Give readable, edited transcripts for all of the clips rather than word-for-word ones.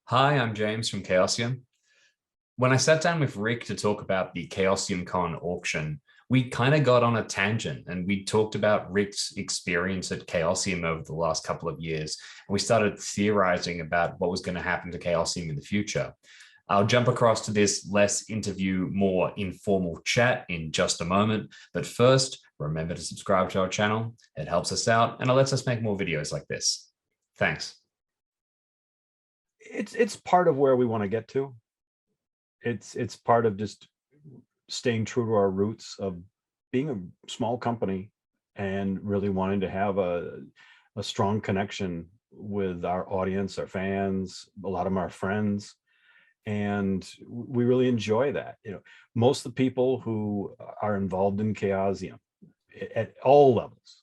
Hi, I'm James from Chaosium. When I sat down with Rick to talk about the Chaosium Con auction, we kind of got on a tangent and we talked about Rick's experience at Chaosium over the last couple of years. And we started theorizing about what was going to happen to Chaosium in the future. I'll jump across to this less interview, more informal chat in just a moment. But first, remember to subscribe to our channel. It helps us out and it lets us make more videos like this. Thanks. It's part of where we want to get to. It's part of just staying true to our roots of being a small company and really wanting to have a strong connection with our audience, our fans, a lot of our friends. And we really enjoy that. Most of the people who are involved in Chaosium at all levels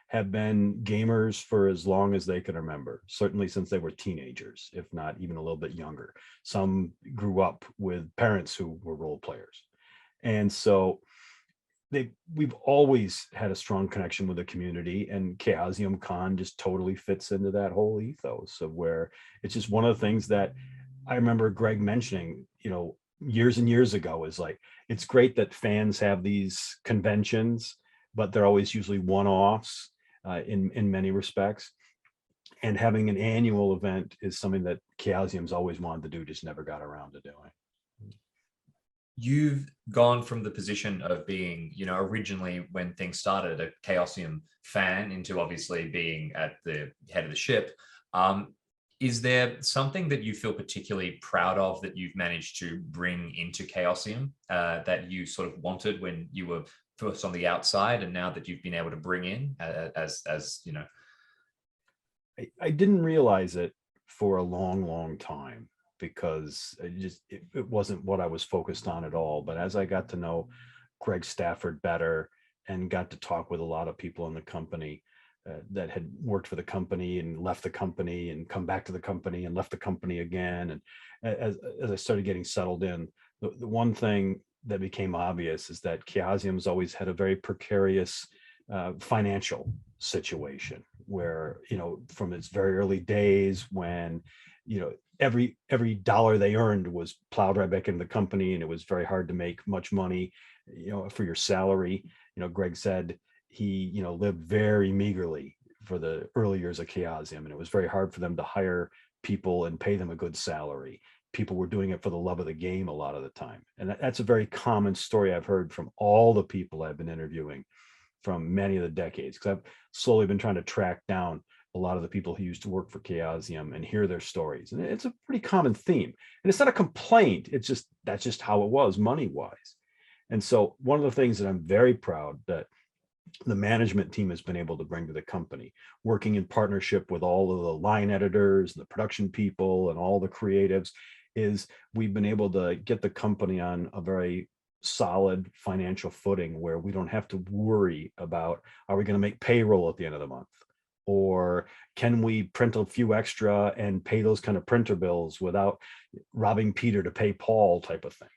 have been gamers for as long as they can remember, certainly since they were teenagers, if not even a little bit younger. Some grew up with parents who were role players. And so we've always had a strong connection with the community, and Chaosium Con just totally fits into that whole ethos of where it's just one of the things that I remember Greg mentioning, years and years ago, is like, it's great that fans have these conventions, but they're always usually one-offs in many respects. And having an annual event is something that Chaosium's always wanted to do, just never got around to doing. You've gone from the position of being, originally when things started, a Chaosium fan into obviously being at the head of the ship. Is there something that you feel particularly proud of that you've managed to bring into Chaosium that you sort of wanted when you were first on the outside, and now that you've been able to bring in as you know? I didn't realize it for a long time because it wasn't what I was focused on at all. But as I got to know Greg Stafford better and got to talk with a lot of people in the company that had worked for the company and left the company and come back to the company and left the company again, and as I started getting settled in, the one thing that became obvious is that Chaosium's always had a very precarious financial situation where, from its very early days when, every dollar they earned was plowed right back into the company, and it was very hard to make much money, for your salary. Greg said he, lived very meagerly for the early years of Chaosium, and it was very hard for them to hire people and pay them a good salary. People were doing it for the love of the game a lot of the time. And that's a very common story I've heard from all the people I've been interviewing from many of the decades, because I've slowly been trying to track down a lot of the people who used to work for Chaosium and hear their stories. And it's a pretty common theme. And it's not a complaint. It's just, that's just how it was money-wise. And so one of the things that I'm very proud that the management team has been able to bring to the company, working in partnership with all of the line editors and the production people and all the creatives, is we've been able to get the company on a very solid financial footing where we don't have to worry about, are we going to make payroll at the end of the month? Or can we print a few extra and pay those kind of printer bills without robbing Peter to pay Paul type of thing?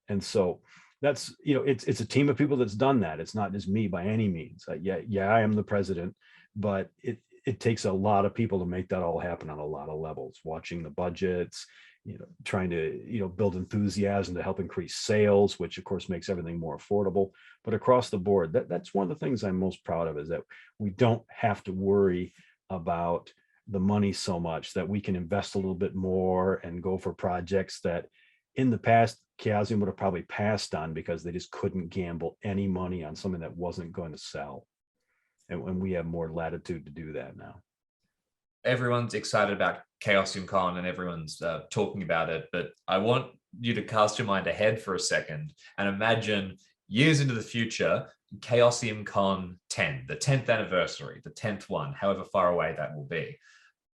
And so that's, it's a team of people that's done that. It's not just me by any means. Yeah, I am the president, but it takes a lot of people to make that all happen on a lot of levels, watching the budgets, trying to, build enthusiasm to help increase sales, which of course makes everything more affordable. But across the board, that's one of the things I'm most proud of, is that we don't have to worry about the money so much, that we can invest a little bit more and go for projects that in the past Chaosium would have probably passed on because they just couldn't gamble any money on something that wasn't going to sell. And we have more latitude to do that now. Everyone's excited about Chaosium Con and everyone's talking about it, but I want you to cast your mind ahead for a second and imagine years into the future, Chaosium Con 10, the 10th anniversary, the 10th one, however far away that will be.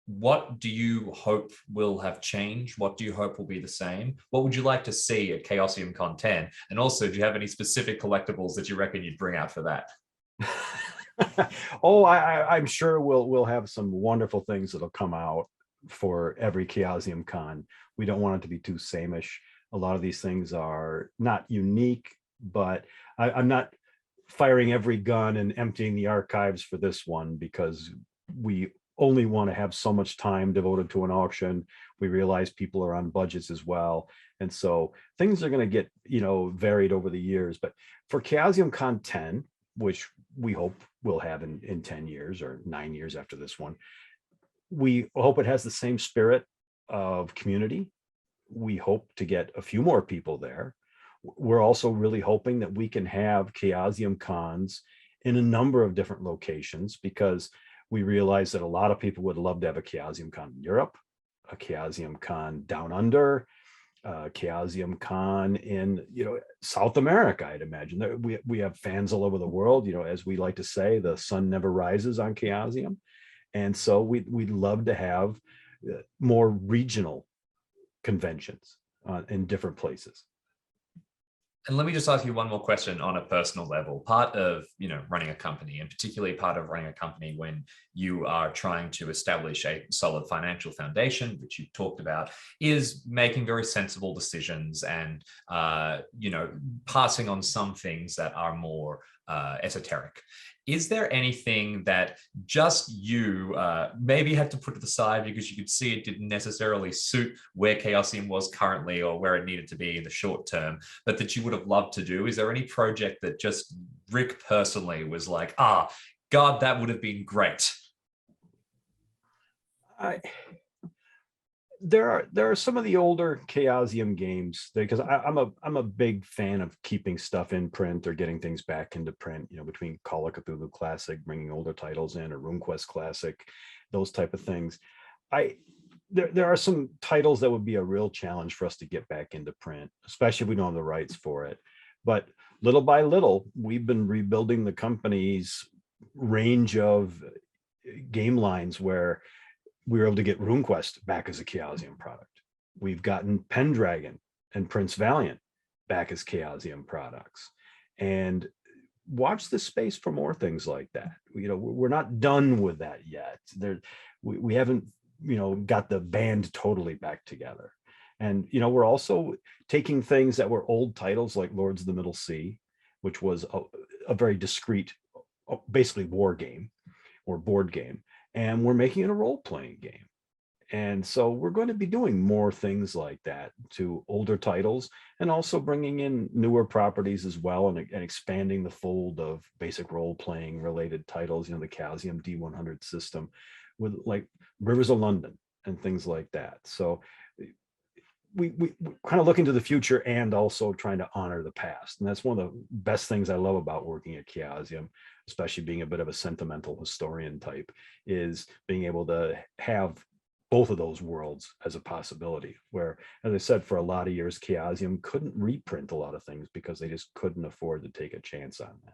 What do you hope will have changed? What do you hope will be the same? What would you like to see at Chaosium Con 10? And also, do you have any specific collectibles that you reckon you'd bring out for that? Oh, I'm sure we'll have some wonderful things that'll come out for every Chaosium Con. We don't want it to be too sameish. A lot of these things are not unique, but I'm not firing every gun and emptying the archives for this one, because we only want to have so much time devoted to an auction. We realize people are on budgets as well. And so things are going to get, varied over the years. But for Chaosium Con 10, which we hope we'll have in 10 years or 9 years after this one, we hope it has the same spirit of community. We hope to get a few more people there. We're also really hoping that we can have Chaosium cons in a number of different locations, because we realize that a lot of people would love to have a Chaosium con in Europe, a Chaosium con down under, Chaosium con in South America. I'd imagine we have fans all over the world. As we like to say, the sun never rises on Chaosium, and so we'd love to have more regional conventions in different places. And let me just ask you one more question on a personal level. Part of, running a company, and particularly part of running a company when you are trying to establish a solid financial foundation, which you talked about, is making very sensible decisions and, passing on some things that are more esoteric. Is there anything that just you maybe had to put to the side because you could see it didn't necessarily suit where Chaosium was currently or where it needed to be in the short term, but that you would have loved to do? Is there any project that just Rick personally was like, God, that would have been great? There are some of the older Chaosium games, because I'm a big fan of keeping stuff in print or getting things back into print. Between Call of Cthulhu Classic, bringing older titles in, or RuneQuest Classic, those type of things. There are some titles that would be a real challenge for us to get back into print, especially if we don't have the rights for it. But little by little, we've been rebuilding the company's range of game lines where we were able to get RuneQuest back as a Chaosium product. We've gotten Pendragon and Prince Valiant back as Chaosium products. And watch the space for more things like that. We're not done with that yet. We haven't, got the band totally back together. And, we're also taking things that were old titles like Lords of the Middle Sea, which was a very discrete, basically war game or board game, and we're making it a role-playing game. And so we're going to be doing more things like that to older titles, and also bringing in newer properties as well, and expanding the fold of basic role-playing related titles, the Chaosium D100 system with like Rivers of London and things like that. So we kind of look into the future and also trying to honor the past. And that's one of the best things I love about working at Chaosium, especially being a bit of a sentimental historian type, is being able to have both of those worlds as a possibility. Where, as I said, for a lot of years, Chaosium couldn't reprint a lot of things because they just couldn't afford to take a chance on that.